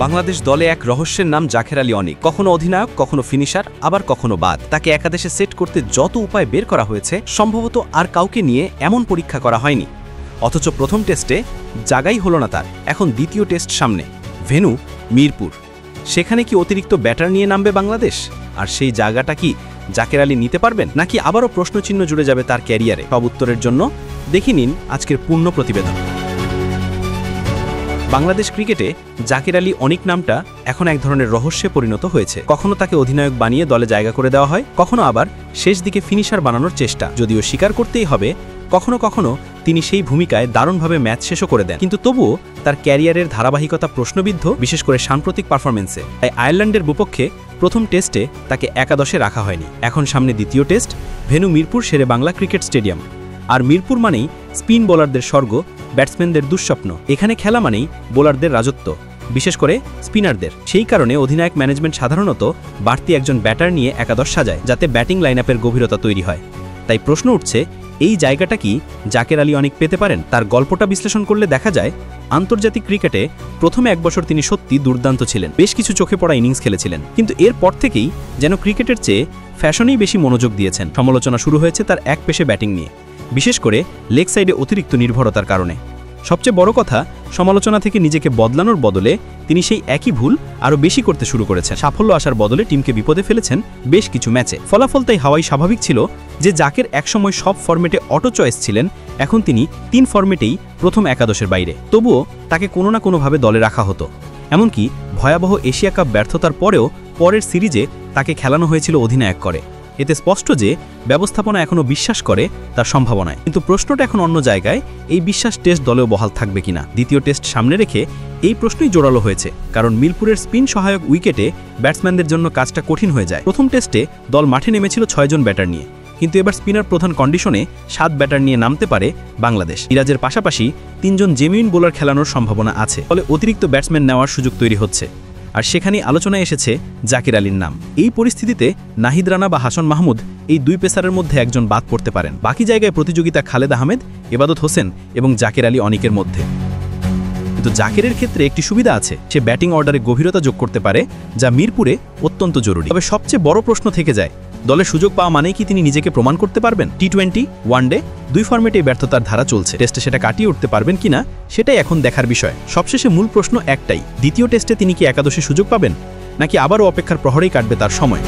বাংলাদেশ দলে এক রহস্যের নাম জাকের আলী অনিক। কখনো অধিনায়ক, কখনো ফিনিশার, আবার কখনো বাদ। তাকে একাদেশে সেট করতে যত উপায় বের করা হয়েছে, সম্ভবত আর কাউকে নিয়ে এমন পরীক্ষা করা হয়নি। অথচ প্রথম টেস্টে জায়গাই হলো না তার। এখন দ্বিতীয় টেস্ট সামনে, ভেন্যু মিরপুর। সেখানে কি অতিরিক্ত ব্যাটার নিয়ে নামবে বাংলাদেশ? আর সেই জায়গাটা কি জাকের আলী নিতে পারবেন, নাকি আবারও প্রশ্নচিহ্ন জুড়ে যাবে তার ক্যারিয়ারে? সব উত্তরের জন্য দেখে নিন আজকের পূর্ণ প্রতিবেদন। বাংলাদেশ ক্রিকেটে জাকের আলী অনিক নামটা এখন এক ধরনের রহস্যে পরিণত হয়েছে। কখনো তাকে অধিনায়ক বানিয়ে দলে জায়গা করে দেওয়া হয়, কখনো আবার শেষ দিকে ফিনিশার বানানোর চেষ্টা। যদিও স্বীকার করতেই হবে, কখনো কখনো তিনি সেই ভূমিকায় দারুণভাবে ম্যাচ শেষও করে দেন। কিন্তু তবুও তার ক্যারিয়ারের ধারাবাহিকতা প্রশ্নবিদ্ধ, বিশেষ করে সাম্প্রতিক পারফরমেন্সে। তাই আয়ারল্যান্ডের বিপক্ষে প্রথম টেস্টে তাকে একাদশে রাখা হয়নি। এখন সামনে দ্বিতীয় টেস্ট, ভেন্যু মিরপুর, শেরে বাংলা ক্রিকেট স্টেডিয়াম। আর মিরপুর মানেই স্পিন বোলারদের স্বর্গ, ব্যাটসম্যানদের দুঃস্বপ্ন। এখানে খেলা মানেই বোলারদের রাজত্ব, বিশেষ করে স্পিনারদের। সেই কারণে অধিনায়ক ম্যানেজমেন্ট সাধারণত বাড়তি একজন ব্যাটার নিয়ে একাদশ সাজায়, যাতে ব্যাটিং লাইনআপের গভীরতা তৈরি হয়। তাই প্রশ্ন উঠছে, এই জায়গাটা কি জাকের আলী অনিক পেতে পারেন? তার গল্পটা বিশ্লেষণ করলে দেখা যায়, আন্তর্জাতিক ক্রিকেটে প্রথমে এক বছর তিনি সত্যি দুর্দান্ত ছিলেন, বেশ কিছু চোখে পড়া ইনিংস খেলেছিলেন। কিন্তু এরপর থেকেই যেন ক্রিকেটের চেয়ে ফ্যাশনেই বেশি মনোযোগ দিয়েছেন। সমালোচনা শুরু হয়েছে তার এক পেশে ব্যাটিং নিয়ে, বিশেষ করে লেগ সাইডে অতিরিক্ত নির্ভরতার কারণে। সবচেয়ে বড় কথা, সমালোচনা থেকে নিজেকে বদলানোর বদলে তিনি সেই একই ভুল আরও বেশি করতে শুরু করেছেন। সাফল্য আসার বদলে টিমকে বিপদে ফেলেছেন বেশ কিছু ম্যাচে। ফলাফল তাই হওয়াই স্বাভাবিক ছিল যে জাকের একসময় সব ফরম্যাটে অটো চয়েস ছিলেন, এখন তিনি 3 ফরম্যাটেই প্রথম একাদশের বাইরে। তবুও তাকে কোনো না কোনোভাবে দলে রাখা হতো। এমনকি ভয়াবহ এশিয়া কাপ ব্যর্থতার পরেও পরের সিরিজে তাকে খেলানো হয়েছিল অধিনায়ক করে। এতে স্পষ্ট যে ব্যবস্থাপনা এখনও বিশ্বাস করে তার সম্ভাবনায়। কিন্তু প্রশ্নটা এখন অন্য জায়গায়, এই বিশ্বাস টেস্ট দলেও বহাল থাকবে কিনা। দ্বিতীয় টেস্ট সামনে রেখে এই প্রশ্নই জোরালো হয়েছে, কারণ মিরপুরের স্পিন সহায়ক উইকেটে ব্যাটসম্যানদের জন্য কাজটা কঠিন হয়ে যায়। প্রথম টেস্টে দল মাঠে নেমেছিল 6 জন ব্যাটার নিয়ে, কিন্তু এবার স্পিনার প্রধান কন্ডিশনে 7 ব্যাটার নিয়ে নামতে পারে বাংলাদেশ। সিরাজের পাশাপাশি 3 জন জেনুইন বোলার খেলানোর সম্ভাবনা আছে, ফলে অতিরিক্ত ব্যাটসম্যান নেওয়ার সুযোগ তৈরি হচ্ছে। আর সেখানেই আলোচনায় এসেছে জাকের আলীর নাম। এই পরিস্থিতিতে নাহিদ রানা বা হাসান মাহমুদ, এই দুই পেসারের মধ্যে একজন বাদ পড়তে পারেন। বাকি জায়গায় প্রতিযোগিতা খালেদ আহমেদ, এবাদত হোসেন এবং জাকের আলী অনিকের মধ্যে। কিন্তু জাকেরের ক্ষেত্রে একটি সুবিধা আছে, সে ব্যাটিং অর্ডারে গভীরতা যোগ করতে পারে, যা মিরপুরে অত্যন্ত জরুরি। তবে সবচেয়ে বড় প্রশ্ন থেকে যায়, দলে সুযোগ পাওয়া মানেই কি তিনি নিজেকে প্রমাণ করতে পারবেন? টি-20, ওয়ানডে 2 ফরম্যাটে ব্যর্থতার ধারা চলছে। টেস্টে সেটা কাটিয়ে উঠতে পারবেন কিনা, সেটাই এখন দেখার বিষয়। সবশেষে মূল প্রশ্ন একটাই, দ্বিতীয় টেস্টে তিনি কি একাদশে সুযোগ পাবেন, নাকি আবারও অপেক্ষার প্রহরেই কাটবে তার সময়?